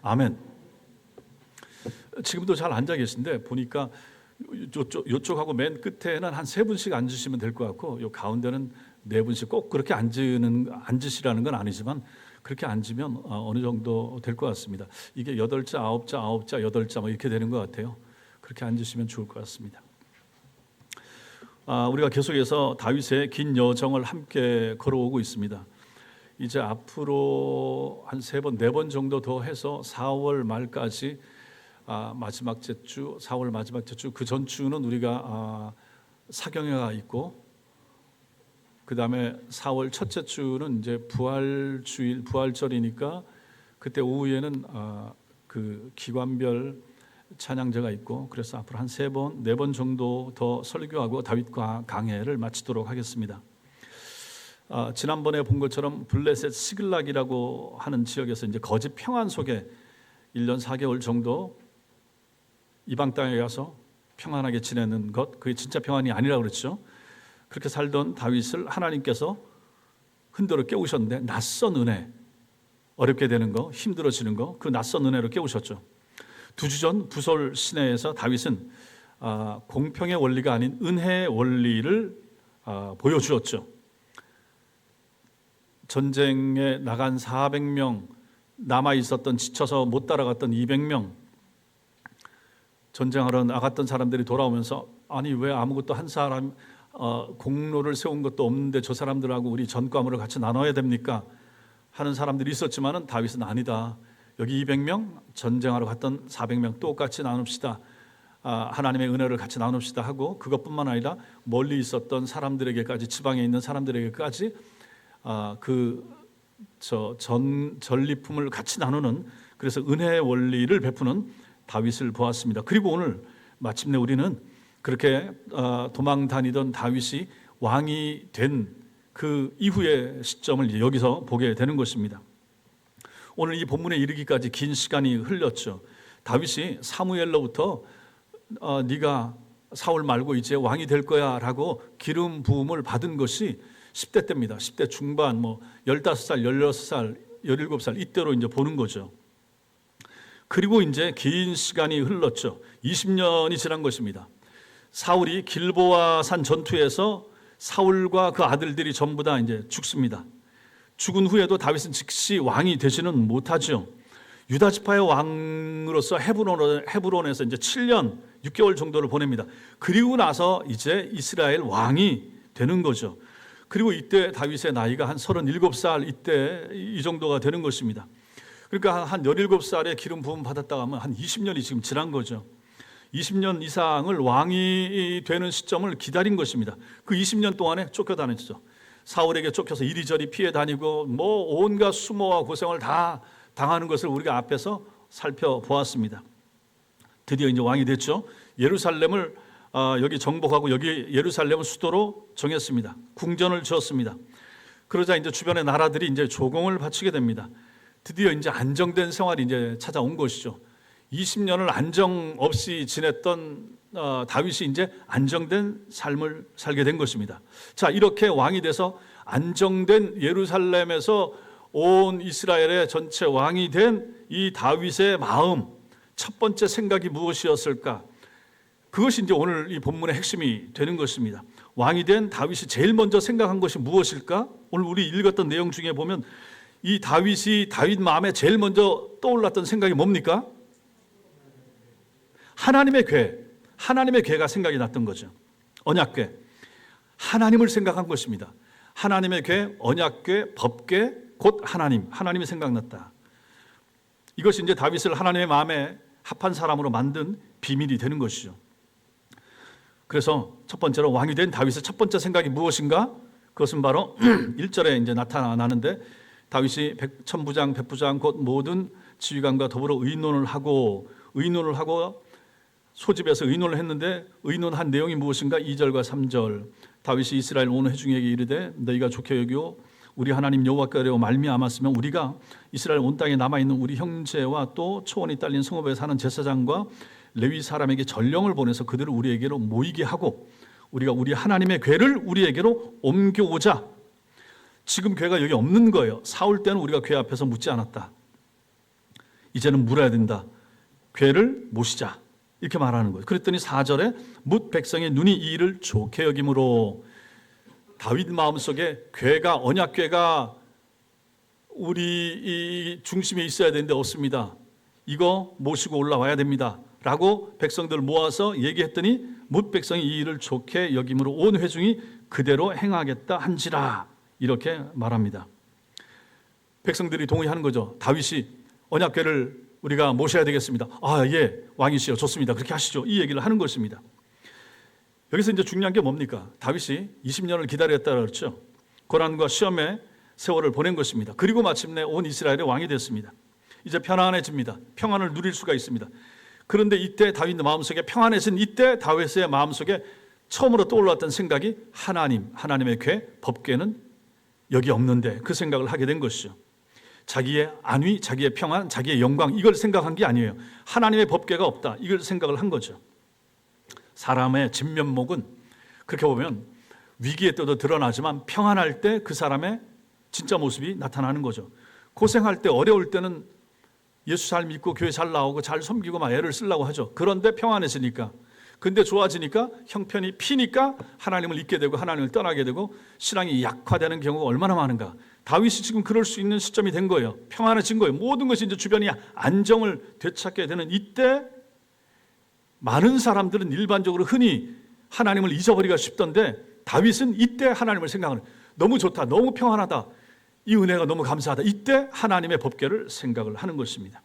아멘. 지금도 잘 앉아 계신데 보니까 요쪽하고 맨 끝에는 한 세 분씩 앉으시면 될 것 같고, 요 가운데는 네 분씩 꼭 그렇게 앉으시라는 건 아니지만 그렇게 앉으면 어느 정도 될 것 같습니다. 이게 8자, 9자, 9자, 8자 뭐 이렇게 되는 것 같아요. 그렇게 앉으시면 좋을 것 같습니다. 우리가 계속해서 다윗의 긴 여정을 함께 걸어오고 있습니다. 이제 앞으로 한 3번, 4번 정도 더 해서 4월 말까지 마지막 주, 4월 마지막 주, 그 전주는 우리가 사경회가 있고, 그 다음에 4월 첫째 주는 이제 부활주일, 부활절이니까 그때 오후에는 그 기관별 찬양제가 있고, 그래서 앞으로 한 3번, 4번 정도 더 설교하고 다윗과 강해를 마치도록 하겠습니다. 지난번에 본 것처럼 블레셋 시글락이라고 하는 지역에서 이제 거짓 평안 속에 1년 4개월 정도 이방 땅에 가서 평안하게 지내는 것, 그게 진짜 평안이 아니라고 그랬죠. 그렇게 살던 다윗을 하나님께서 흔들어 깨우셨는데, 낯선 은혜, 어렵게 되는 거, 힘들어지는 거, 그 낯선 은혜로 깨우셨죠. 2주 전 부솔 시내에서 다윗은 공평의 원리가 아닌 은혜의 원리를 보여주었죠. 전쟁에 나간 400명, 남아 있었던 지쳐서 못 따라갔던 200명, 전쟁하러 나갔던 사람들이 돌아오면서 아니 왜 아무것도 한 사람 공로를 세운 것도 없는데 저 사람들하고 우리 전과물을 같이 나눠야 됩니까? 하는 사람들이 있었지만은 다윗은 아니다. 여기 200명, 전쟁하러 갔던 400명 똑같이 나눕시다. 하나님의 은혜를 같이 나눕시다 하고, 그것뿐만 아니라 멀리 있었던 사람들에게까지, 지방에 있는 사람들에게까지 전리품을 같이 나누는, 그래서 은혜의 원리를 베푸는 다윗을 보았습니다. 그리고 오늘 마침내 우리는 그렇게 도망 다니던 다윗이 왕이 된 그 이후의 시점을 여기서 보게 되는 것입니다. 오늘 이 본문에 이르기까지 긴 시간이 흘렀죠. 다윗이 사무엘로부터 네가 사울 말고 이제 왕이 될 거야 라고 기름 부음을 받은 것이 10대 때입니다. 10대 중반, 15살, 16살, 17살 이때로 이제 보는 거죠. 그리고 이제 긴 시간이 흘렀죠. 20년이 지난 것입니다. 사울이 길보아 산 전투에서 사울과 그 아들들이 전부 다 이제 죽습니다. 죽은 후에도 다윗은 즉시 왕이 되지는 못하죠. 유다 지파의 왕으로서 헤브론에서 이제 7년 6개월 정도를 보냅니다. 그리고 나서 이제 이스라엘 왕이 되는 거죠. 그리고 이때 다윗의 나이가 한 37살 이때 이 정도가 되는 것입니다. 그러니까 한 17살에 기름 부음 받았다가 하면 한 20년이 지금 지난 거죠. 20년 이상을 왕이 되는 시점을 기다린 것입니다. 그 20년 동안에 쫓겨다녔죠. 사울에게 쫓겨서 이리저리 피해 다니고 온갖 수모와 고생을 다 당하는 것을 우리가 앞에서 살펴보았습니다. 드디어 이제 왕이 됐죠. 예루살렘을 여기 정복하고 여기 예루살렘을 수도로 정했습니다. 궁전을 지었습니다. 그러자 이제 주변의 나라들이 이제 조공을 바치게 됩니다. 드디어 이제 안정된 생활이 이제 찾아온 것이죠. 20년을 안정 없이 지냈던 다윗이 이제 안정된 삶을 살게 된 것입니다. 자, 이렇게 왕이 돼서 안정된 예루살렘에서 온 이스라엘의 전체 왕이 된 이 다윗의 마음, 첫 번째 생각이 무엇이었을까? 그것이 이제 오늘 이 본문의 핵심이 되는 것입니다. 왕이 된 다윗이 제일 먼저 생각한 것이 무엇일까? 오늘 우리 읽었던 내용 중에 보면 이 다윗 마음에 제일 먼저 떠올랐던 생각이 뭡니까? 하나님의 궤가 생각이 났던 거죠. 언약궤, 하나님을 생각한 것입니다. 하나님의 궤, 언약궤, 법궤, 곧 하나님이 생각났다. 이것이 이제 다윗을 하나님의 마음에 합한 사람으로 만든 비밀이 되는 것이죠. 그래서 첫 번째로 왕이 된 다윗의 첫 번째 생각이 무엇인가? 그것은 바로 1절에 이제 나타나는데, 다윗이 천부장, 백부장 곧 모든 지휘관과 더불어 의논을 하고 소집해서 의논을 했는데, 의논한 내용이 무엇인가? 2절과 3절. 다윗이 이스라엘 온 회중에게 이르되 너희가 좋게 여기오 우리 하나님 여호와께로 말미암았으면 우리가 이스라엘 온 땅에 남아있는 우리 형제와 또 초원이 딸린 성읍에 사는 제사장과 레위 사람에게 전령을 보내서 그들을 우리에게로 모이게 하고 우리가 우리 하나님의 궤를 우리에게로 옮겨오자. 지금 궤가 여기 없는 거예요. 사울 때는 우리가 궤 앞에서 묻지 않았다. 이제는 물어야 된다. 괴를 모시자. 이렇게 말하는 거예요. 그랬더니 4절에 뭇 백성의 눈이 이 일을 좋게 여김으로, 다윗 마음속에 괴가, 언약괴가 우리 이 중심에 있어야 되는데 없습니다. 이거 모시고 올라와야 됩니다. 라고 백성들 모아서 얘기했더니 뭇 백성이 이 일을 좋게 여김으로 온 회중이 그대로 행하겠다 한지라, 이렇게 말합니다. 백성들이 동의하는 거죠. 다윗이 언약궤를 우리가 모셔야 되겠습니다. 아, 예, 왕이시여, 좋습니다. 그렇게 하시죠. 이 얘기를 하는 것입니다. 여기서 이제 중요한 게 뭡니까? 다윗이 20년을 기다렸다 그랬죠. 고난과 시험의 세월을 보낸 것입니다. 그리고 마침내 온 이스라엘의 왕이 됐습니다. 이제 편안해집니다. 평안을 누릴 수가 있습니다. 그런데 이때 다윗 마음속에, 평안해진 이때 다윗의 마음속에 처음으로 떠올랐던 생각이 하나님의 궤, 법궤는 여기 없는데, 그 생각을 하게 된 것이죠. 자기의 안위, 자기의 평안, 자기의 영광, 이걸 생각한 게 아니에요. 하나님의 법궤가 없다, 이걸 생각을 한 거죠. 사람의 진면목은 그렇게 보면 위기에 때도 드러나지만 평안할 때 그 사람의 진짜 모습이 나타나는 거죠. 고생할 때, 어려울 때는 예수 잘 믿고 교회 잘 나오고 잘 섬기고 막 애를 쓰려고 하죠. 그런데 평안해지니까, 근데 좋아지니까, 형편이 피니까 하나님을 잊게 되고 하나님을 떠나게 되고 신앙이 약화되는 경우가 얼마나 많은가. 다윗이 지금 그럴 수 있는 시점이 된 거예요. 평안해진 거예요. 모든 것이 이제 주변이 안정을 되찾게 되는 이때, 많은 사람들은 일반적으로 흔히 하나님을 잊어버리기가 쉽던데 다윗은 이때 하나님을 생각하는, 너무 좋다, 너무 평안하다, 이 은혜가 너무 감사하다, 이때 하나님의 법궤를 생각을 하는 것입니다.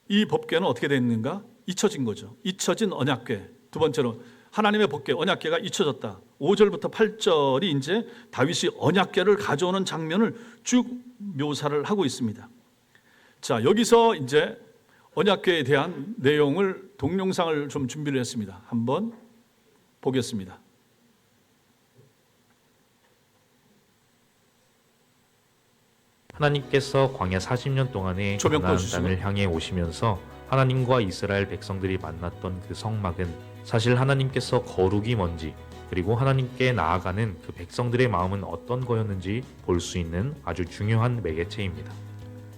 이 법궤는 어떻게 됐는가? 잊혀진 거죠. 잊혀진 언약궤. 두 번째로 하나님의 법궤, 언약궤가 잊혀졌다. 5절부터 8절이 이제 다윗이 언약궤를 가져오는 장면을 쭉 묘사를 하고 있습니다. 자, 여기서 이제 언약궤에 대한 내용을, 동영상을 좀 준비를 했습니다. 한번 보겠습니다. 하나님께서 광야 40년 동안에 가나안 땅을 향해 오시면서 하나님과 이스라엘 백성들이 만났던 그 성막은 사실 하나님께서 거룩이 뭔지, 그리고 하나님께 나아가는 그 백성들의 마음은 어떤 거였는지 볼 수 있는 아주 중요한 매개체입니다.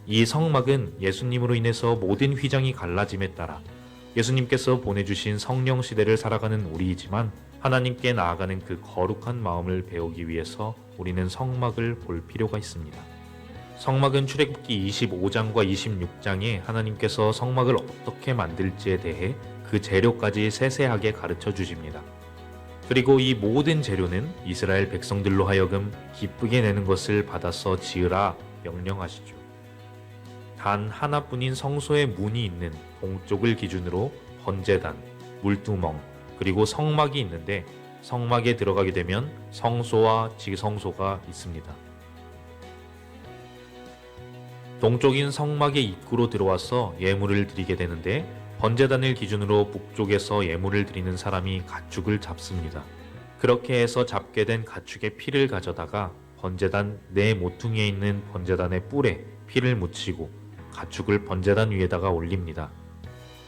이 성막은 예수님으로 인해서 모든 휘장이 갈라짐에 따라 예수님께서 보내주신 성령 시대를 살아가는 우리이지만, 하나님께 나아가는 그 거룩한 마음을 배우기 위해서 우리는 성막을 볼 필요가 있습니다. 성막은 출애굽기 25장과 26장에 하나님께서 성막을 어떻게 만들지에 대해 그 재료까지 세세하게 가르쳐 주십니다. 그리고 이 모든 재료는 이스라엘 백성들로 하여금 기쁘게 내는 것을 받아서 지으라 명령하시죠. 단 하나뿐인 성소의 문이 있는 동쪽을 기준으로 번제단, 물두멍, 그리고 성막이 있는데, 성막에 들어가게 되면 성소와 지성소가 있습니다. 동쪽인 성막의 입구로 들어와서 예물을 드리게 되는데, 번제단을 기준으로 북쪽에서 예물을 드리는 사람이 가축을 잡습니다. 그렇게 해서 잡게 된 가축의 피를 가져다가 번제단 네 모퉁이에 있는 번제단의 뿔에 피를 묻히고 가축을 번제단 위에다가 올립니다.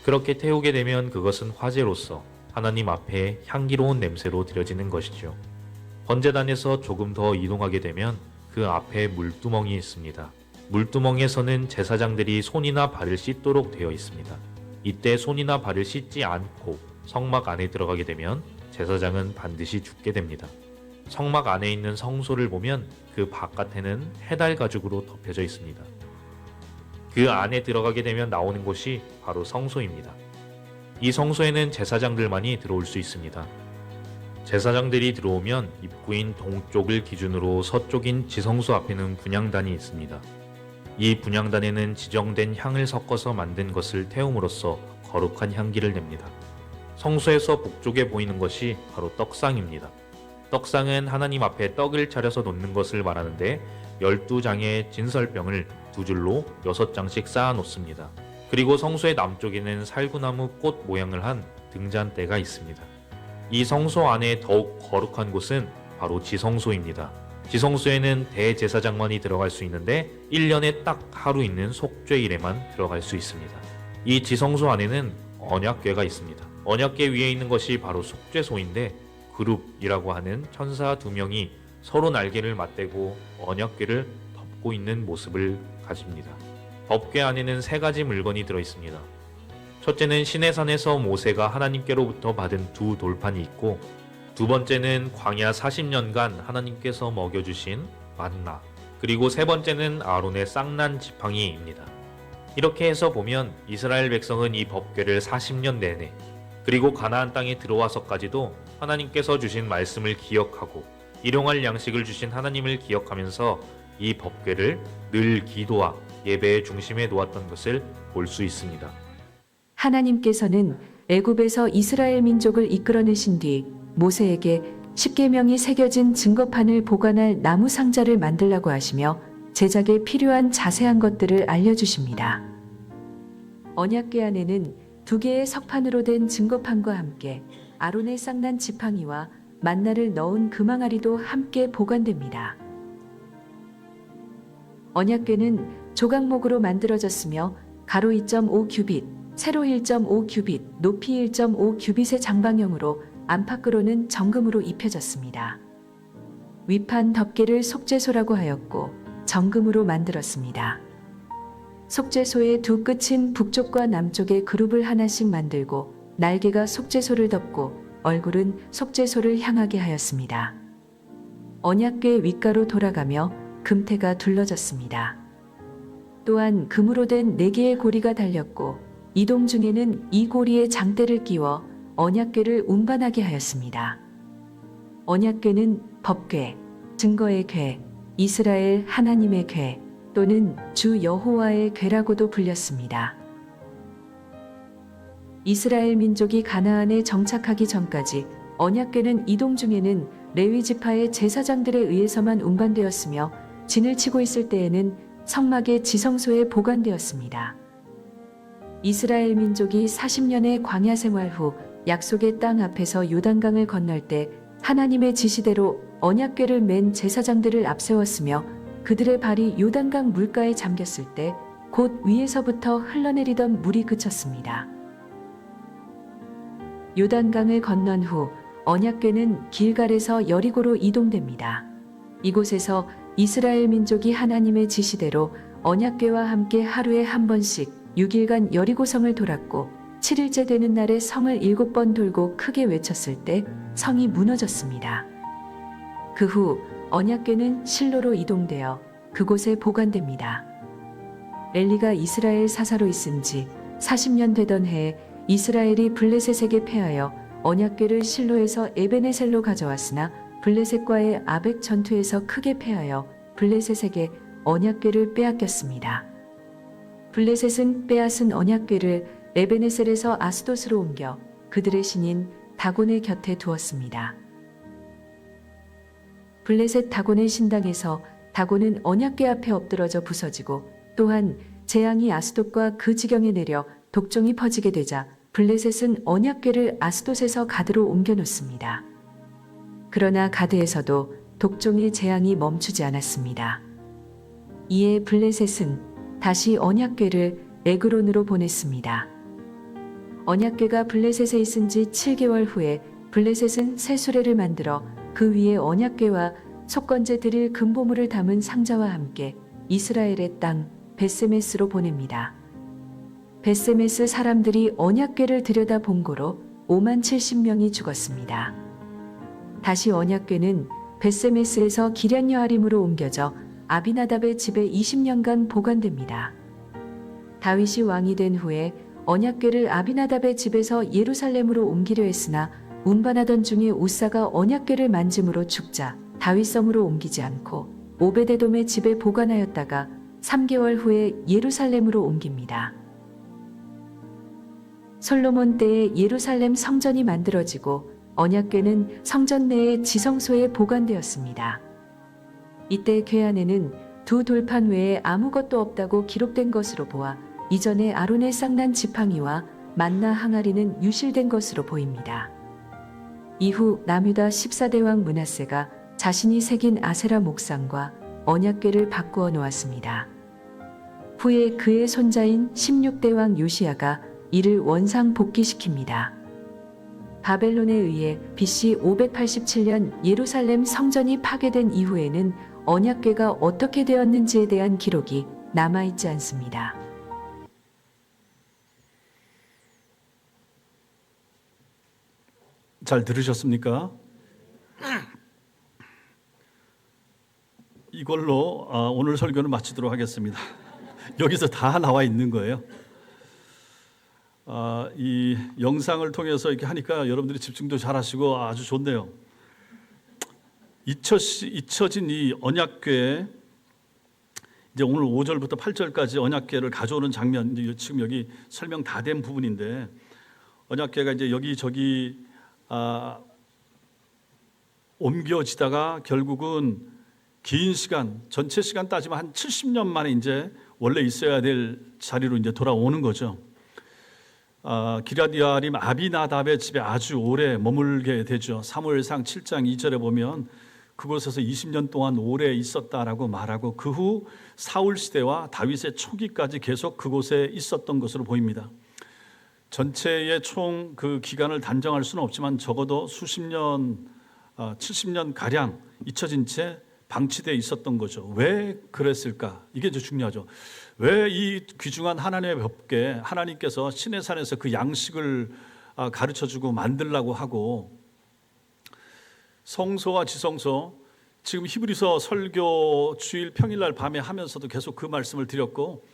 그렇게 태우게 되면 그것은 화제로서 하나님 앞에 향기로운 냄새로 드려지는 것이죠. 번제단에서 조금 더 이동하게 되면 그 앞에 물두멍이 있습니다. 물두멍에서는 제사장들이 손이나 발을 씻도록 되어 있습니다. 이때 손이나 발을 씻지 않고 성막 안에 들어가게 되면 제사장은 반드시 죽게 됩니다. 성막 안에 있는 성소를 보면 그 바깥에는 해달 가죽으로 덮여져 있습니다. 그 안에 들어가게 되면 나오는 곳이 바로 성소입니다. 이 성소에는 제사장들만이 들어올 수 있습니다. 제사장들이 들어오면 입구인 동쪽을 기준으로 서쪽인 지성소 앞에는 분향단이 있습니다. 이 분향단에는 지정된 향을 섞어서 만든 것을 태움으로써 거룩한 향기를 냅니다. 성소에서 북쪽에 보이는 것이 바로 떡상입니다. 떡상은 하나님 앞에 떡을 차려서 놓는 것을 말하는데, 12장의 진설병을 2줄로 6장씩 쌓아 놓습니다. 그리고 성소의 남쪽에는 살구나무 꽃 모양을 한 등잔대가 있습니다. 이 성소 안에 더욱 거룩한 곳은 바로 지성소입니다. 지성소에는 대제사장만이 들어갈 수 있는데 1년에 딱 하루 있는 속죄일에만 들어갈 수 있습니다. 이 지성소 안에는 언약궤가 있습니다. 언약궤 위에 있는 것이 바로 속죄소인데, 그룹이라고 하는 천사 2명이 서로 날개를 맞대고 언약궤를 덮고 있는 모습을 가집니다. 법궤 안에는 세 가지 물건이 들어 있습니다. 첫째는 시내산에서 모세가 하나님께로부터 받은 두 돌판이 있고, 두 번째는 광야 40년간 하나님께서 먹여주신 만나, 그리고 세 번째는 아론의 쌍난 지팡이입니다. 이렇게 해서 보면 이스라엘 백성은 이 법궤를 40년 내내, 그리고 가나안 땅에 들어와서까지도 하나님께서 주신 말씀을 기억하고 일용할 양식을 주신 하나님을 기억하면서 이 법궤를 늘 기도와 예배의 중심에 놓았던 것을 볼 수 있습니다. 하나님께서는 애굽에서 이스라엘 민족을 이끌어내신 뒤 모세에게 십계명이 새겨진 증거판을 보관할 나무 상자를 만들라고 하시며 제작에 필요한 자세한 것들을 알려주십니다. 언약궤 안에는 2개의 석판으로 된 증거판과 함께 아론의 쌍난 지팡이와 만나를 넣은 금항아리도 함께 보관됩니다. 언약궤는 조각목으로 만들어졌으며 가로 2.5 규빗, 세로 1.5 규빗, 높이 1.5 규빗의 장방형으로 안팎으로는 정금으로 입혀졌습니다. 위판 덮개를 속죄소라고 하였고 정금으로 만들었습니다. 속죄소의 두 끝인 북쪽과 남쪽에 그룹을 하나씩 만들고 날개가 속죄소를 덮고 얼굴은 속죄소를 향하게 하였습니다. 언약궤 윗가로 돌아가며 금태가 둘러졌습니다. 또한 금으로 된 4개의 고리가 달렸고 이동 중에는 이 고리에 장대를 끼워 언약궤를 운반하게 하였습니다. 언약궤는 법궤, 증거의 궤, 이스라엘 하나님의 궤 또는 주 여호와의 궤라고도 불렸습니다. 이스라엘 민족이 가나안에 정착하기 전까지 언약궤는 이동 중에는 레위 지파의 제사장들에 의해서만 운반되었으며 진을 치고 있을 때에는 성막의 지성소에 보관되었습니다. 이스라엘 민족이 40년의 광야 생활 후 약속의 땅 앞에서 요단강을 건널 때 하나님의 지시대로 언약궤를 맨 제사장들을 앞세웠으며 그들의 발이 요단강 물가에 잠겼을 때 곧 위에서부터 흘러내리던 물이 그쳤습니다. 요단강을 건넌 후 언약궤는 길갈에서 여리고로 이동됩니다. 이곳에서 이스라엘 민족이 하나님의 지시대로 언약궤와 함께 하루에 한 번씩 6일간 여리고성을 돌았고 7일째 되는 날에 성을 7번 돌고 크게 외쳤을 때 성이 무너졌습니다. 그 후 언약궤는 실로로 이동되어 그곳에 보관됩니다. 엘리가 이스라엘 사사로 있은 지 40년 되던 해에 이스라엘이 블레셋에게 패하여 언약궤를 실로에서 에베네셀로 가져왔으나 블레셋과의 아벡 전투에서 크게 패하여 블레셋에게 언약궤를 빼앗겼습니다. 블레셋은 빼앗은 언약궤를 에베네셀에서 아스돗으로 옮겨 그들의 신인 다곤의 곁에 두었습니다. 블레셋 다곤의 신당에서 다곤은 언약궤 앞에 엎드러져 부서지고 또한 재앙이 아스돗과 그 지경에 내려 독종이 퍼지게 되자 블레셋은 언약궤를 아스돗에서 가드로 옮겨놓습니다. 그러나 가드에서도 독종의 재앙이 멈추지 않았습니다. 이에 블레셋은 다시 언약궤를 에그론으로 보냈습니다. 언약궤가 블레셋에 있은 지 7개월 후에 블레셋은 새 수레를 만들어 그 위에 언약궤와 속건제 드릴 금보물을 담은 상자와 함께 이스라엘의 땅 벳세메스로 보냅니다. 벳세메스 사람들이 언약궤를 들여다본 고로 5만 70명이 죽었습니다. 다시 언약궤는 벳세메스에서 기럇여아림으로 옮겨져 아비나답의 집에 20년간 보관됩니다. 다윗이 왕이 된 후에 언약궤를 아비나답의 집에서 예루살렘으로 옮기려 했으나 운반하던 중에 우사가 언약궤를 만짐으로 죽자 다윗성으로 옮기지 않고 오베데돔의 집에 보관하였다가 3개월 후에 예루살렘으로 옮깁니다. 솔로몬 때에 예루살렘 성전이 만들어지고 언약궤는 성전 내의 지성소에 보관되었습니다. 이때 궤 안에는 두 돌판 외에 아무것도 없다고 기록된 것으로 보아 이전에 아론의 쌍난 지팡이와 만나 항아리는 유실된 것으로 보입니다. 이후 남유다 14대 왕 므낫세가 자신이 새긴 아세라 목상과 언약궤를 바꾸어 놓았습니다. 후에 그의 손자인 16대 왕 요시야가 이를 원상 복귀시킵니다. 바벨론에 의해 BC 587년 예루살렘 성전이 파괴된 이후에는 언약궤가 어떻게 되었는지에 대한 기록이 남아있지 않습니다. 잘 들으셨습니까? 이걸로 오늘 설교는 마치도록 하겠습니다. 여기서 다 나와 있는 거예요. 이 영상을 통해서 이렇게 하니까 여러분들이 집중도 잘하시고 아주 좋네요. 잊혀진 이 언약궤, 이제 오늘 5절부터 8절까지 언약궤를 가져오는 장면, 지금 여기 설명 다 된 부분인데, 언약궤가 이제 여기저기 옮겨지다가 결국은 긴 시간, 전체 시간 따지면 한 70년 만에 이제 원래 있어야 될 자리로 이제 돌아오는 거죠. 기럇야림 아비나답의 집에 아주 오래 머물게 되죠. 사무엘상 7장 2절에 보면 그곳에서 20년 동안 오래 있었다라고 말하고, 그 후 사울 시대와 다윗의 초기까지 계속 그곳에 있었던 것으로 보입니다. 전체의 총 그 기간을 단정할 수는 없지만 적어도 수십 년, 70년 가량 잊혀진 채 방치되어 있었던 거죠. 왜 그랬을까? 이게 이제 중요하죠. 왜 이 귀중한 하나님의 법궤, 하나님께서 시내산에서 그 양식을 가르쳐주고 만들라고 하고, 성소와 지성소, 지금 히브리서 설교 주일 평일날 밤에 하면서도 계속 그 말씀을 드렸고,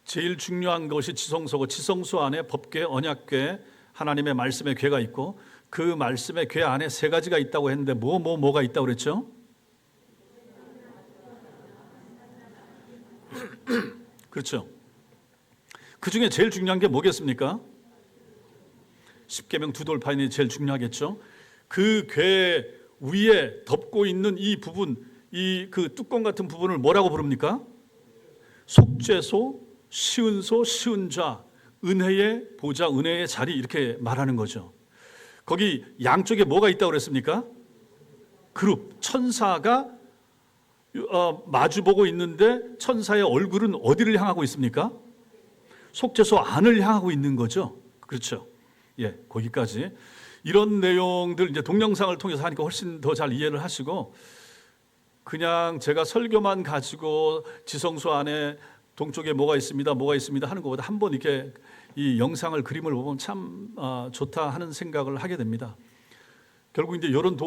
제일 중요한 것이 지성소고, 지성소 안에 법궤, 언약궤, 하나님의 말씀의 궤가 있고, 그 말씀의 궤 안에 세 가지가 있다고 했는데 뭐가 있다고 그랬죠? 그렇죠. 그 중에 제일 중요한 게 뭐겠습니까? 십계명 두 돌파인이 제일 중요하겠죠. 그 궤 위에 덮고 있는 이 부분, 이 그 뚜껑 같은 부분을 뭐라고 부릅니까? 속죄소, 시은소, 시은좌, 은혜의 보좌, 은혜의 자리, 이렇게 말하는 거죠. 거기 양쪽에 뭐가 있다고 그랬습니까? 그룹, 천사가 마주보고 있는데 천사의 얼굴은 어디를 향하고 있습니까? 속죄소 안을 향하고 있는 거죠. 그렇죠. 예, 거기까지. 이런 내용들 이제 동영상을 통해서 하니까 훨씬 더 잘 이해를 하시고, 그냥 제가 설교만 가지고 지성소 안에 동쪽에 뭐가 있습니다 하는 것보다 한번 이렇게 이 영상을, 그림을 보면 참 좋다 하는 생각을 하게 됩니다. 결국 이제 이런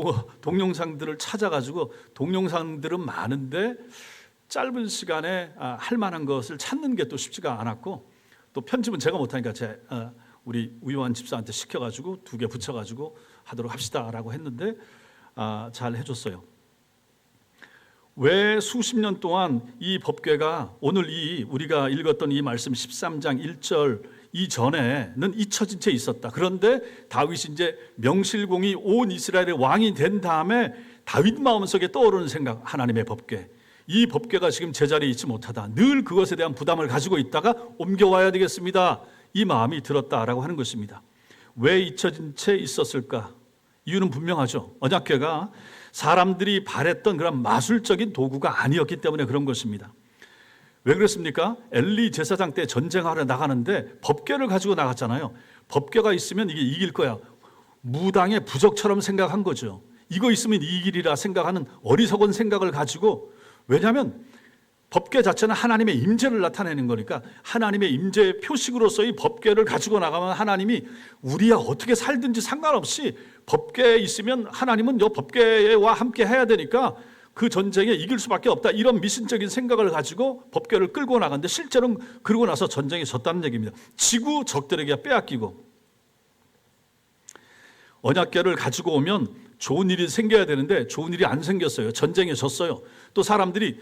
동영상들을 찾아가지고, 동영상들은 많은데 짧은 시간에 할 만한 것을 찾는 게 또 쉽지가 않았고, 또 편집은 제가 못하니까 우리 우요한 집사한테 시켜가지고 2개 붙여가지고 하도록 합시다라고 했는데 잘 해줬어요. 왜 수십 년 동안 이 법궤가, 오늘 우리가 읽었던 이 말씀 13장 1절 이전에는 잊혀진 채 있었다. 그런데 다윗이 이제 명실공히 온 이스라엘의 왕이 된 다음에 다윗 마음속에 떠오르는 생각, 하나님의 법궤, 이 법궤가 지금 제자리에 있지 못하다, 늘 그것에 대한 부담을 가지고 있다가 옮겨와야 되겠습니다, 이 마음이 들었다라고 하는 것입니다. 왜 잊혀진 채 있었을까? 이유는 분명하죠. 언약궤가 사람들이 바랬던 그런 마술적인 도구가 아니었기 때문에 그런 것입니다. 왜 그랬습니까? 엘리 제사장 때 전쟁하러 나가는데 법궤를 가지고 나갔잖아요. 법궤가 있으면 이게 이길 거야, 무당의 부적처럼 생각한 거죠. 이거 있으면 이기리라 생각하는 어리석은 생각을 가지고, 왜냐하면 법궤 자체는 하나님의 임재를 나타내는 거니까, 하나님의 임재의 표식으로서 이 법궤를 가지고 나가면 하나님이 우리야 어떻게 살든지 상관없이 법궤에 있으면 하나님은 이 법궤와 함께 해야 되니까 그 전쟁에 이길 수밖에 없다, 이런 미신적인 생각을 가지고 법궤를 끌고 나갔는데, 실제로는 그러고 나서 전쟁에 졌다는 얘기입니다. 지구 적들에게 빼앗기고. 언약궤를 가지고 오면 좋은 일이 생겨야 되는데 좋은 일이 안 생겼어요. 전쟁에 졌어요. 또 사람들이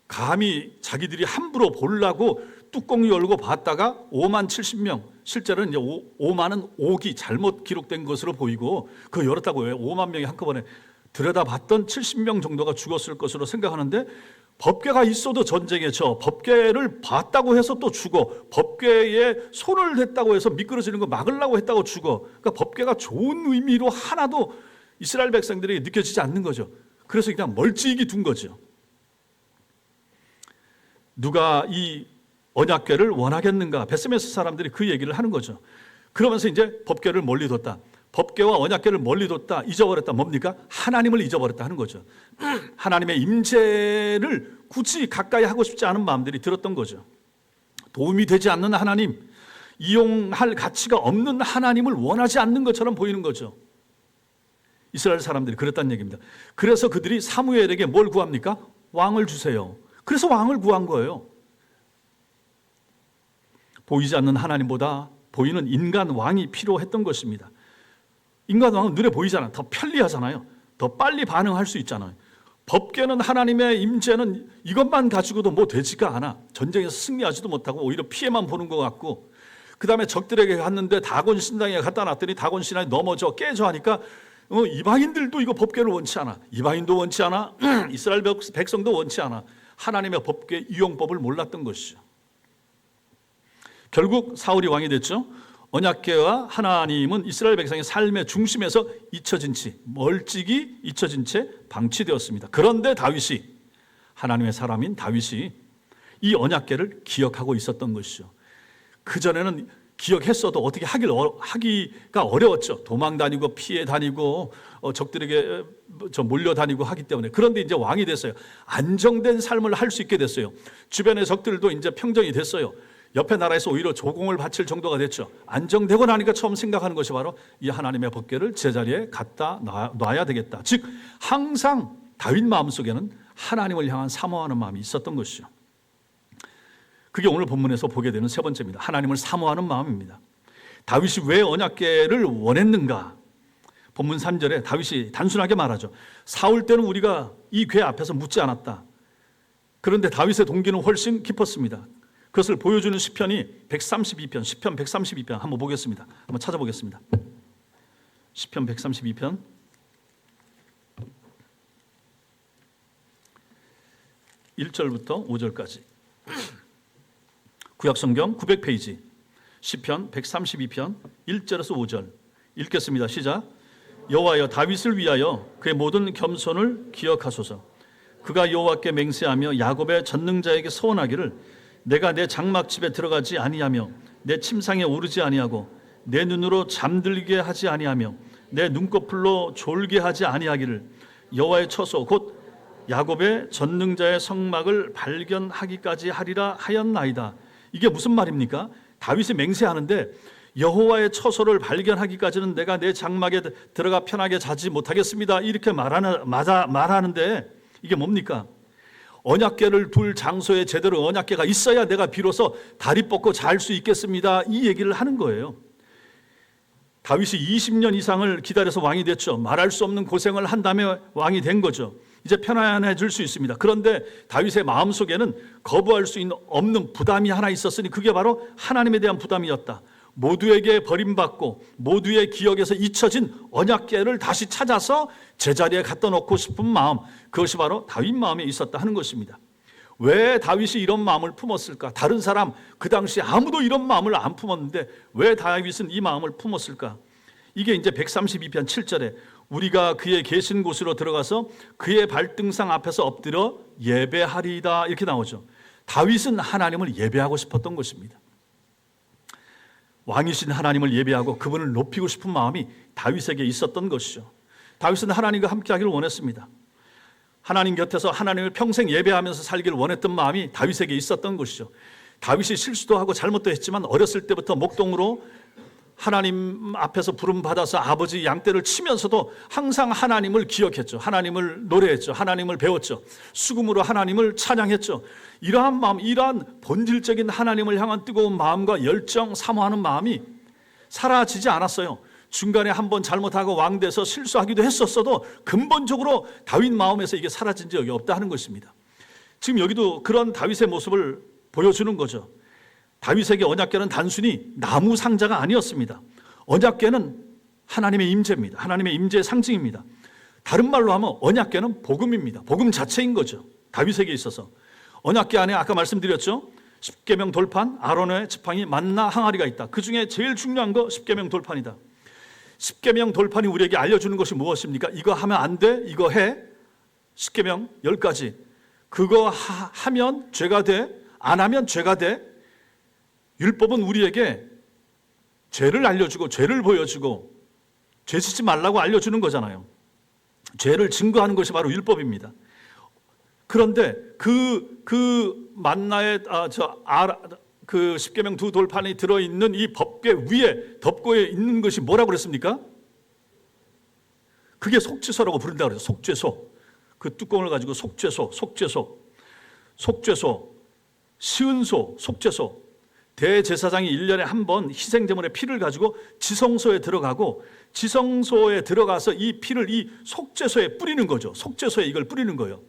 감히 자기들이 함부로 보려고 뚜껑 열고 봤다가 5만 70명, 실제로는 이제 5만은 5기 잘못 기록된 것으로 보이고, 그거 열었다고 왜 5만 명이 한꺼번에 들여다봤던 70명 정도가 죽었을 것으로 생각하는데, 법궤가 있어도 전쟁에 져, 법궤를 봤다고 해서 또 죽어, 법궤에 손을 댔다고 해서 미끄러지는 거 막으려고 했다고 죽어. 그러니까 법궤가 좋은 의미로 하나도 이스라엘 백성들에게 느껴지지 않는 거죠. 그래서 그냥 멀찍이 둔 거죠. 누가 이 언약궤를 원하겠는가? 베스메스 사람들이 그 얘기를 하는 거죠. 그러면서 이제 법궤를 멀리 뒀다. 법궤와 언약궤를 멀리 뒀다, 잊어버렸다. 뭡니까? 하나님을 잊어버렸다 하는 거죠. 하나님의 임재를 굳이 가까이 하고 싶지 않은 마음들이 들었던 거죠. 도움이 되지 않는 하나님, 이용할 가치가 없는 하나님을 원하지 않는 것처럼 보이는 거죠. 이스라엘 사람들이 그랬다는 얘기입니다. 그래서 그들이 사무엘에게 뭘 구합니까? 왕을 주세요. 그래서 왕을 구한 거예요. 보이지 않는 하나님보다 보이는 인간 왕이 필요했던 것입니다. 인간 왕은 눈에 보이잖아요. 더 편리하잖아요. 더 빨리 반응할 수 있잖아요. 법궤는 하나님의 임재는 이것만 가지고도 뭐 되지가 않아. 전쟁에서 승리하지도 못하고 오히려 피해만 보는 것 같고, 그 다음에 적들에게 갔는데 다곤 신당에 갖다 놨더니 다곤 신당이 넘어져 깨져 하니까 이방인들도 이거 법궤를 원치 않아. 이방인도 원치 않아. 이스라엘 백성도 원치 않아. 하나님의 법궤 이용법을 몰랐던 것이죠. 결국 사울이 왕이 됐죠. 언약궤와 하나님은 이스라엘 백성의 삶의 중심에서 멀찍이 잊혀진 채 방치되었습니다. 그런데 다윗이, 하나님의 사람인 다윗이 이 언약궤를 기억하고 있었던 것이죠. 그전에는 기억했어도 어떻게 하기가 어려웠죠. 도망 다니고 피해 다니고 적들에게 몰려다니고 하기 때문에. 그런데 이제 왕이 됐어요. 안정된 삶을 할 수 있게 됐어요. 주변의 적들도 이제 평정이 됐어요. 옆에 나라에서 오히려 조공을 바칠 정도가 됐죠. 안정되고 나니까 처음 생각하는 것이 바로 이 하나님의 법궤를 제자리에 갖다 놔야 되겠다. 즉 항상 다윗 마음속에는 하나님을 향한 사모하는 마음이 있었던 것이죠. 그게 오늘 본문에서 보게 되는 세 번째입니다. 하나님을 사모하는 마음입니다. 다윗이 왜 언약궤를 원했는가? 본문 3절에 다윗이 단순하게 말하죠. 사울 때는 우리가 이 궤 앞에서 묻지 않았다. 그런데 다윗의 동기는 훨씬 깊었습니다. 그것을 보여주는 시편이 132편, 시편 132편 한번 보겠습니다. 한번 찾아보겠습니다. 시편 132편 1절부터 5절까지 구약성경 900페이지 시편 132편 1절에서 5절 읽겠습니다. 시작. 여호와여 다윗을 위하여 그의 모든 겸손을 기억하소서. 그가 여호와께 맹세하며 야곱의 전능자에게 서원하기를 내가 내 장막집에 들어가지 아니하며 내 침상에 오르지 아니하고 내 눈으로 잠들게 하지 아니하며 내 눈꺼풀로 졸게 하지 아니하기를 여호와의 처소 곧 야곱의 전능자의 성막을 발견하기까지 하리라 하였나이다. 이게 무슨 말입니까? 다윗이 맹세하는데 여호와의 처소를 발견하기까지는 내가 내 장막에 들어가 편하게 자지 못하겠습니다. 이렇게 말하는데 이게 뭡니까? 언약궤를 둘 장소에 제대로 언약궤가 있어야 내가 비로소 다리 뻗고 잘 수 있겠습니다. 이 얘기를 하는 거예요. 다윗이 20년 이상을 기다려서 왕이 됐죠. 말할 수 없는 고생을 한 다음에 왕이 된 거죠. 이제 편안해질 수 있습니다. 그런데 다윗의 마음속에는 거부할 수 없는 부담이 하나 있었으니 그게 바로 하나님에 대한 부담이었다. 모두에게 버림받고 모두의 기억에서 잊혀진 언약궤를 다시 찾아서 제자리에 갖다 놓고 싶은 마음, 그것이 바로 다윗 마음에 있었다 하는 것입니다. 왜 다윗이 이런 마음을 품었을까? 다른 사람 그 당시 아무도 이런 마음을 안 품었는데 왜 다윗은 이 마음을 품었을까? 이게 이제 132편 7절에 우리가 그의 계신 곳으로 들어가서 그의 발등상 앞에서 엎드려 예배하리이다 이렇게 나오죠. 다윗은 하나님을 예배하고 싶었던 것입니다. 왕이신 하나님을 예배하고 그분을 높이고 싶은 마음이 다윗에게 있었던 것이죠. 다윗은 하나님과 함께하기를 원했습니다. 하나님 곁에서 하나님을 평생 예배하면서 살기를 원했던 마음이 다윗에게 있었던 것이죠. 다윗이 실수도 하고 잘못도 했지만 어렸을 때부터 목동으로 하나님 앞에서 부름받아서 아버지 양떼를 치면서도 항상 하나님을 기억했죠. 하나님을 노래했죠. 하나님을 배웠죠. 수금으로 하나님을 찬양했죠. 이러한 마음, 이러한 본질적인 하나님을 향한 뜨거운 마음과 열정, 사모하는 마음이 사라지지 않았어요. 중간에 한번 잘못하고 왕돼서 실수하기도 했었어도 근본적으로 다윗 마음에서 이게 사라진 적이 없다 하는 것입니다. 지금 여기도 그런 다윗의 모습을 보여주는 거죠. 다윗에게 언약궤는 단순히 나무 상자가 아니었습니다. 언약궤는 하나님의 임재입니다. 하나님의 임재의 상징입니다. 다른 말로 하면 언약궤는 복음입니다. 복음 자체인 거죠. 다윗에게 있어서. 언약궤 안에 아까 말씀드렸죠. 십계명 돌판, 아론의 지팡이, 만나, 항아리가 있다. 그 중에 제일 중요한 거 십계명 돌판이다. 십계명 돌판이 우리에게 알려주는 것이 무엇입니까? 이거 하면 안 돼, 이거 해. 십계명 10가지. 그거 하면 죄가 돼, 안 하면 죄가 돼. 율법은 우리에게 죄를 알려주고 죄를 보여주고 죄 짓지 말라고 알려주는 거잖아요. 죄를 증거하는 것이 바로 율법입니다. 그런데 그 만나의 그 십계명 두 돌판이 들어있는 이 법궤 위에 덮고 있는 것이 뭐라고 그랬습니까? 그게 속죄소라고 부른다 그래요. 속죄소. 그 뚜껑을 가지고 속죄소, 시은소, 속죄소. 대제사장이 1년에 한 번 희생제물의 피를 가지고 지성소에 들어가고, 지성소에 들어가서 이 피를 이 속죄소에 뿌리는 거죠. 속죄소에 이걸 뿌리는 거예요.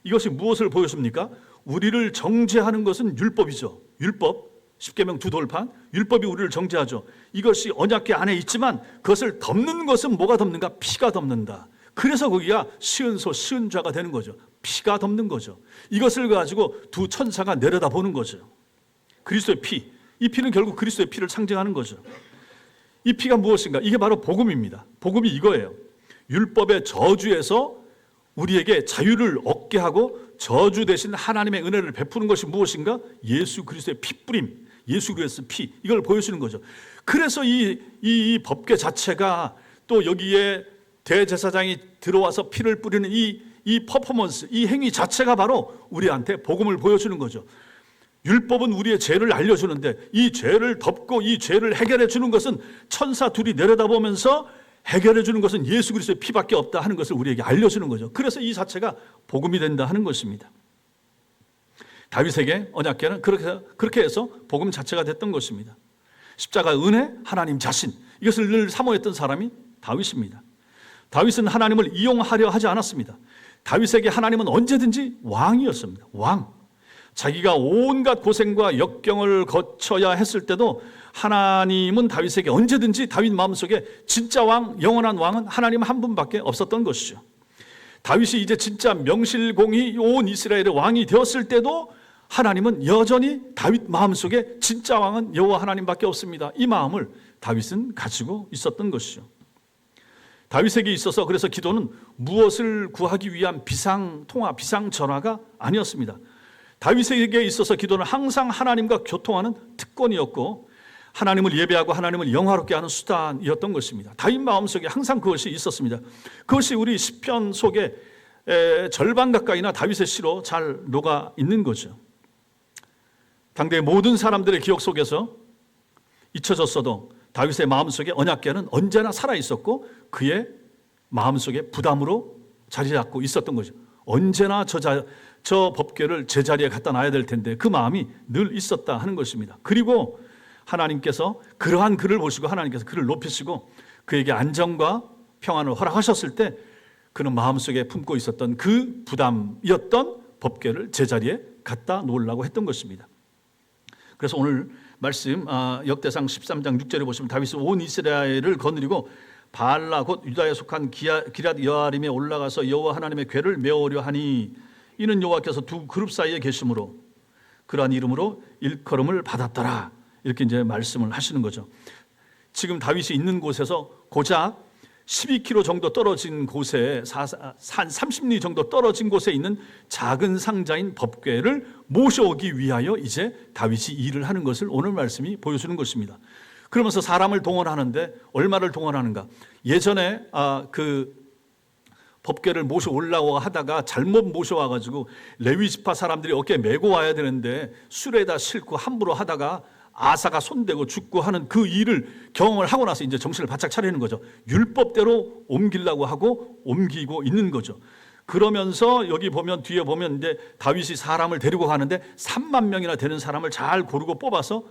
이것이 무엇을 보여줍니까? 우리를 정죄하는 것은 율법이죠. 율법, 십계명 두 돌판, 율법이 우리를 정죄하죠. 이것이 언약궤 안에 있지만 그것을 덮는 것은 뭐가 덮는가? 피가 덮는다. 그래서 거기가 시은소, 시은좌가 되는 거죠. 피가 덮는 거죠. 이것을 가지고 두 천사가 내려다보는 거죠. 그리스도의 피, 이 피는 결국 그리스도의 피를 상징하는 거죠. 이 피가 무엇인가? 이게 바로 복음입니다. 복음이 이거예요. 율법의 저주에서 우리에게 자유를 얻게 하고 저주 대신 하나님의 은혜를 베푸는 것이 무엇인가? 예수 그리스도의 피뿌림, 예수 그리스도의 피, 이걸 보여주는 거죠. 그래서 이 법궤 자체가 또 여기에 대제사장이 들어와서 피를 뿌리는 이 퍼포먼스, 이 행위 자체가 바로 우리한테 복음을 보여주는 거죠. 율법은 우리의 죄를 알려주는데 이 죄를 덮고 이 죄를 해결해 주는 것은 천사 둘이 내려다보면서 해결해 주는 것은 예수 그리스도의 피밖에 없다 하는 것을 우리에게 알려주는 거죠. 그래서 이 자체가 복음이 된다 하는 것입니다. 다윗에게 언약궤는 그렇게 해서 복음 자체가 됐던 것입니다. 십자가 은혜, 하나님 자신, 이것을 늘 사모했던 사람이 다윗입니다. 다윗은 하나님을 이용하려 하지 않았습니다. 다윗에게 하나님은 언제든지 왕이었습니다. 왕. 자기가 온갖 고생과 역경을 거쳐야 했을 때도 하나님은 다윗에게 언제든지 다윗 마음속에 진짜 왕, 영원한 왕은 하나님 한 분밖에 없었던 것이죠. 다윗이 이제 진짜 명실공히 온 이스라엘의 왕이 되었을 때도 하나님은 여전히 다윗 마음속에 진짜 왕은 여호와 하나님밖에 없습니다. 이 마음을 다윗은 가지고 있었던 것이죠. 다윗에게 있어서 그래서 기도는 무엇을 구하기 위한 비상통화, 비상전화가 아니었습니다. 다윗에게 있어서 기도는 항상 하나님과 교통하는 특권이었고 하나님을 예배하고 하나님을 영화롭게 하는 수단이었던 것입니다. 다윗 마음속에 항상 그것이 있었습니다. 그것이 우리 시편 속에 절반 가까이나 다윗의 시로 잘 녹아 있는 거죠. 당대의 모든 사람들의 기억 속에서 잊혀졌어도 다윗의 마음속에 언약궤는 언제나 살아있었고 그의 마음속에 부담으로 자리 잡고 있었던 거죠. 언제나 저 법궤를 제자리에 갖다 놔야 될 텐데 그 마음이 늘 있었다 하는 것입니다. 그리고 하나님께서 그러한 그를 보시고 하나님께서 그를 높이시고 그에게 안정과 평안을 허락하셨을 때 그는 마음속에 품고 있었던 그 부담이었던 법궤를 제자리에 갖다 놓으려고 했던 것입니다. 그래서 오늘 말씀 역대상 13장 6절에 보시면 다윗이 온 이스라엘을 거느리고 바알라 곧 유다에 속한 기럇 여아림에 올라가서 여호와 하나님의 궤를 메우려 하니 이는 여호와께서 두 그룹 사이에 계심으로 그러한 이름으로 일컬음을 받았더라. 이렇게 이제 말씀을 하시는 거죠. 지금 다윗이 있는 곳에서 고작 12km 정도 떨어진 곳에 한 30리 정도 떨어진 곳에 있는 작은 상자인 법궤를 모셔오기 위하여 이제 다윗이 일을 하는 것을 오늘 말씀이 보여주는 것입니다. 그러면서 사람을 동원하는데 얼마를 동원하는가? 예전에 그 법궤를 모셔오려고 하다가 잘못 모셔와가지고 레위 지파 사람들이 어깨에 메고 와야 되는데 수레에다 싣고 함부로 하다가 아사가 손대고 죽고 하는 그 일을 경험을 하고 나서 이제 정신을 바짝 차리는 거죠. 율법대로 옮기려고 하고 옮기고 있는 거죠. 그러면서 여기 보면 뒤에 보면 이제 다윗이 사람을 데리고 가는데 3만 명이나 되는 사람을 잘 고르고 뽑아서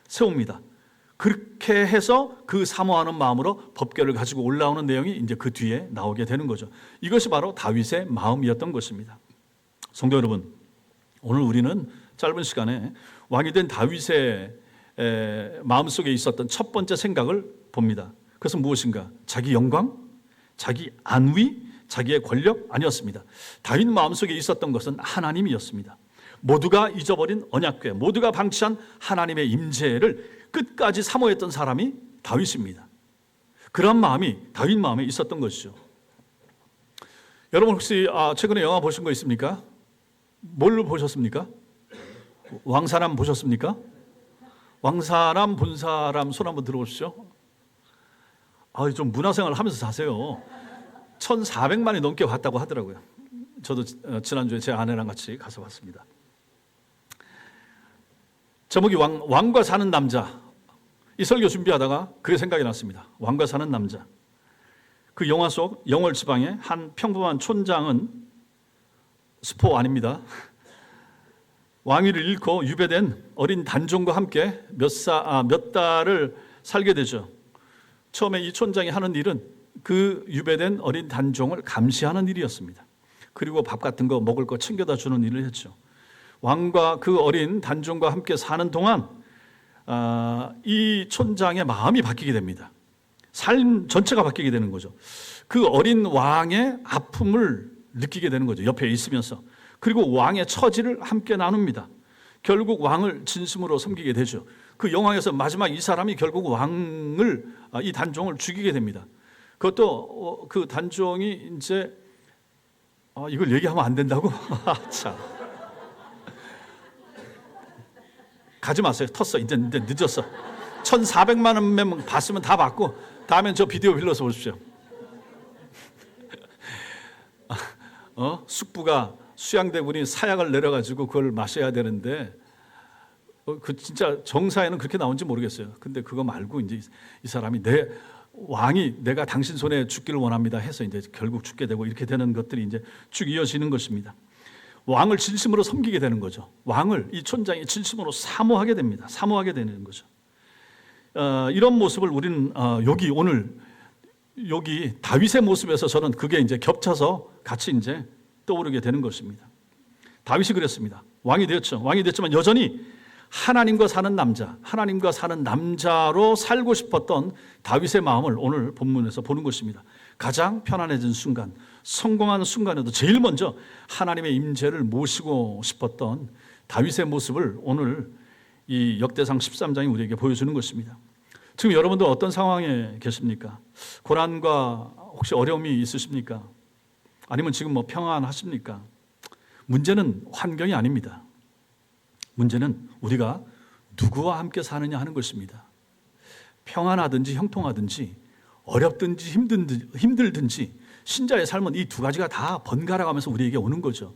세웁니다. 그렇게 해서 그 사모하는 마음으로 법궤를 가지고 올라오는 내용이 이제 그 뒤에 나오게 되는 거죠. 이것이 바로 다윗의 마음이었던 것입니다. 성도 여러분, 오늘 우리는 짧은 시간에 왕이 된 다윗의 마음속에 있었던 첫 번째 생각을 봅니다. 그것은 무엇인가? 자기 영광, 자기 안위, 자기의 권력 아니었습니다. 다윗 마음속에 있었던 것은 하나님이었습니다. 모두가 잊어버린 언약궤, 모두가 방치한 하나님의 임재를 끝까지 사모했던 사람이 다윗입니다. 그런 마음이 다윗 마음에 있었던 것이죠. 여러분 혹시 최근에 영화 보신 거 있습니까? 뭘로 보셨습니까? 왕사람 보셨습니까? 왕사람 본 사람 손 한번 들어보시죠. 좀 문화생활 하면서 사세요. 1,400만이 넘게 봤다고 하더라고요. 저도 지난주에 제 아내랑 같이 가서 봤습니다. 제목이 왕과 사는 남자. 이 설교 준비하다가 그게 생각이 났습니다. 왕과 사는 남자. 그 영화 속 영월 지방의 한 평범한 촌장은, 스포 아닙니다, 왕위를 잃고 유배된 어린 단종과 함께 몇 달을 살게 되죠. 처음에 이 촌장이 하는 일은 그 유배된 어린 단종을 감시하는 일이었습니다. 그리고 밥 같은 거 먹을 거 챙겨다 주는 일을 했죠. 왕과 그 어린 단종과 함께 사는 동안 이 촌장의 마음이 바뀌게 됩니다. 삶 전체가 바뀌게 되는 거죠. 그 어린 왕의 아픔을 느끼게 되는 거죠. 옆에 있으면서. 그리고 왕의 처지를 함께 나눕니다. 결국 왕을 진심으로 섬기게 되죠. 그 영화에서 마지막 이 사람이 결국 왕을, 이 단종을 죽이게 됩니다. 그것도 그 단종이 이제 이걸 얘기하면 안 된다고? 참. 가지 마세요. 텄어. 이제 늦었어. 1,400만 원 봤으면 다 봤고, 다음엔 저 비디오 빌려서 보십시오. 숙부가 수양대군이 사약을 내려가지고 그걸 마셔야 되는데, 그 진짜 정사에는 그렇게 나온지 모르겠어요. 근데 그거 말고 이제 이 사람이 왕이 내가 당신 손에 죽기를 원합니다 해서 이제 결국 죽게 되고, 이렇게 되는 것들이 이제 쭉 이어지는 것입니다. 왕을 진심으로 섬기게 되는 거죠. 왕을 이 촌장이 진심으로 사모하게 됩니다. 사모하게 되는 거죠. 이런 모습을 우리는 오늘 여기 다윗의 모습에서 저는 그게 이제 겹쳐서 같이 이제 떠오르게 되는 것입니다. 다윗이 그랬습니다. 왕이 되었죠. 왕이 됐지만 여전히 하나님과 사는 남자로 살고 싶었던 다윗의 마음을 오늘 본문에서 보는 것입니다. 가장 편안해진 순간, 성공한 순간에도 제일 먼저 하나님의 임재를 모시고 싶었던 다윗의 모습을 오늘 이 역대상 13장이 우리에게 보여주는 것입니다. 지금 여러분들 어떤 상황에 계십니까? 고난과 혹시 어려움이 있으십니까? 아니면 지금 뭐 평안하십니까? 문제는 환경이 아닙니다. 문제는 우리가 누구와 함께 사느냐 하는 것입니다. 평안하든지 형통하든지 어렵든지 힘들든지 신자의 삶은 이 두 가지가 다 번갈아 가면서 우리에게 오는 거죠.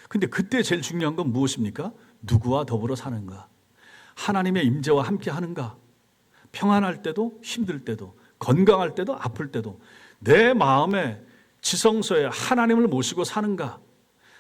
근데 그때 제일 중요한 건 무엇입니까? 누구와 더불어 사는가? 하나님의 임재와 함께 하는가? 평안할 때도 힘들 때도 건강할 때도 아플 때도 내 마음의 지성소에 하나님을 모시고 사는가?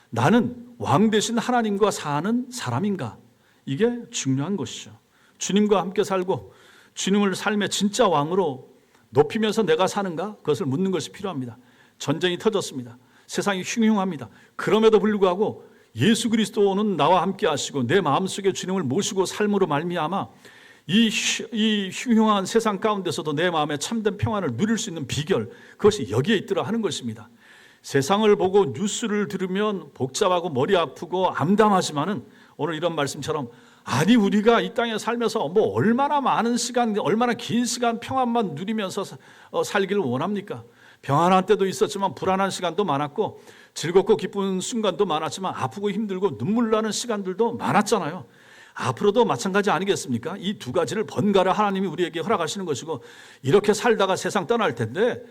나는 왕 대신 하나님과 사는 사람인가? 이게 중요한 것이죠. 주님과 함께 살고 주님을 삶의 진짜 왕으로 높이면서 내가 사는가? 그것을 묻는 것이 필요합니다. 전쟁이 터졌습니다. 세상이 흉흉합니다. 그럼에도 불구하고 예수 그리스도는 나와 함께 하시고 내 마음속에 주님을 모시고 삶으로 말미암아 이 흉흉한 세상 가운데서도 내 마음에 참된 평안을 누릴 수 있는 비결, 그것이 여기에 있더라 하는 것입니다. 세상을 보고 뉴스를 들으면 복잡하고 머리 아프고 암담하지만은 오늘 이런 말씀처럼 아니 우리가 이 땅에 살면서 뭐 얼마나 많은 시간, 얼마나 긴 시간 평안만 누리면서 살기를 원합니까? 평안한 때도 있었지만 불안한 시간도 많았고 즐겁고 기쁜 순간도 많았지만 아프고 힘들고 눈물 나는 시간들도 많았잖아요. 앞으로도 마찬가지 아니겠습니까? 이 두 가지를 번갈아 하나님이 우리에게 허락하시는 것이고 이렇게 살다가 세상 떠날 텐데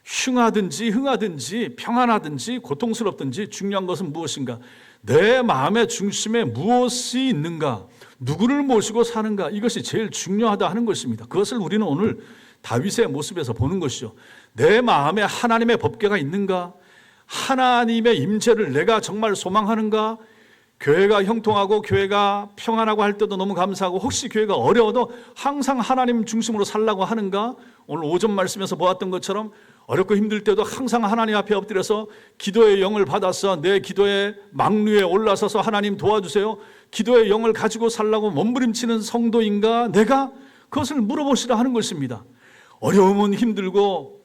흉하든지 흥하든지 평안하든지 고통스럽든지 중요한 것은 무엇인가? 내 마음의 중심에 무엇이 있는가? 누구를 모시고 사는가? 이것이 제일 중요하다 하는 것입니다. 그것을 우리는 오늘 다윗의 모습에서 보는 것이죠. 내 마음에 하나님의 법궤가 있는가? 하나님의 임재를 내가 정말 소망하는가? 교회가 형통하고 교회가 평안하고 할 때도 너무 감사하고 혹시 교회가 어려워도 항상 하나님 중심으로 살라고 하는가? 오늘 오전 말씀에서 보았던 것처럼 어렵고 힘들 때도 항상 하나님 앞에 엎드려서 기도의 영을 받아서 내 기도의 막류에 올라서서 하나님 도와주세요. 기도의 영을 가지고 살라고 몸부림치는 성도인가? 내가 그것을 물어보시라 하는 것입니다. 어려움은 힘들고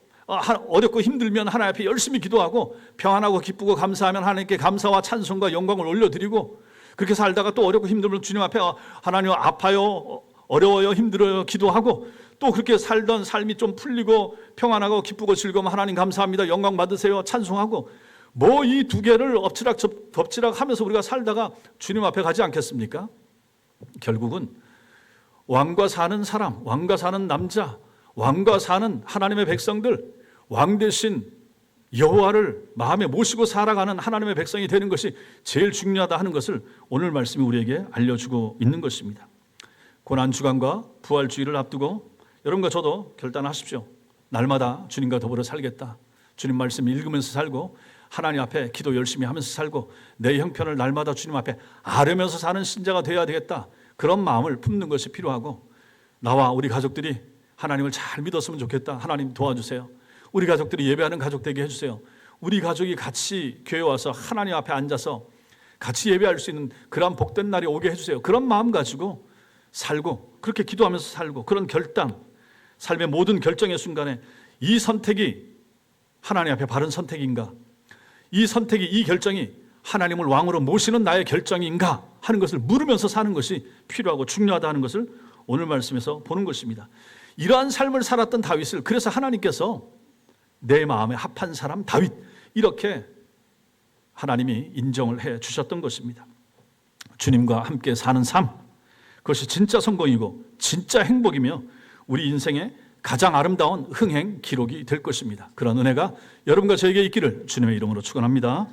어렵고 힘들면 하나님 앞에 열심히 기도하고 평안하고 기쁘고 감사하면 하나님께 감사와 찬송과 영광을 올려드리고 그렇게 살다가 또 어렵고 힘들면 주님 앞에 하나님 아파요, 어려워요, 힘들어요 기도하고 또 그렇게 살던 삶이 좀 풀리고 평안하고 기쁘고 즐거우면 하나님 감사합니다, 영광 받으세요, 찬송하고 뭐 이 두 개를 엎치락 덮치락 하면서 우리가 살다가 주님 앞에 가지 않겠습니까? 결국은 왕과 사는 사람, 왕과 사는 남자, 왕과 사는 하나님의 백성들, 왕 대신 여호와를 마음에 모시고 살아가는 하나님의 백성이 되는 것이 제일 중요하다 하는 것을 오늘 말씀이 우리에게 알려주고 있는 것입니다. 고난주간과 부활주의를 앞두고 여러분과 저도 결단하십시오. 날마다 주님과 더불어 살겠다. 주님 말씀 읽으면서 살고 하나님 앞에 기도 열심히 하면서 살고 내 형편을 날마다 주님 앞에 아뢰면서 사는 신자가 되어야 되겠다. 그런 마음을 품는 것이 필요하고 나와 우리 가족들이 하나님을 잘 믿었으면 좋겠다. 하나님 도와주세요. 우리 가족들이 예배하는 가족 되게 해주세요. 우리 가족이 같이 교회 와서 하나님 앞에 앉아서 같이 예배할 수 있는 그런 복된 날이 오게 해주세요. 그런 마음 가지고 살고 그렇게 기도하면서 살고 그런 결단, 삶의 모든 결정의 순간에 이 선택이 하나님 앞에 바른 선택인가? 이 선택이, 이 결정이 하나님을 왕으로 모시는 나의 결정인가 하는 것을 물으면서 사는 것이 필요하고 중요하다는 것을 오늘 말씀에서 보는 것입니다. 이러한 삶을 살았던 다윗을 그래서 하나님께서 내 마음에 합한 사람 다윗 이렇게 하나님이 인정을 해 주셨던 것입니다. 주님과 함께 사는 삶, 그것이 진짜 성공이고 진짜 행복이며 우리 인생의 가장 아름다운 흥행 기록이 될 것입니다. 그런 은혜가 여러분과 저에게 있기를 주님의 이름으로 축원합니다.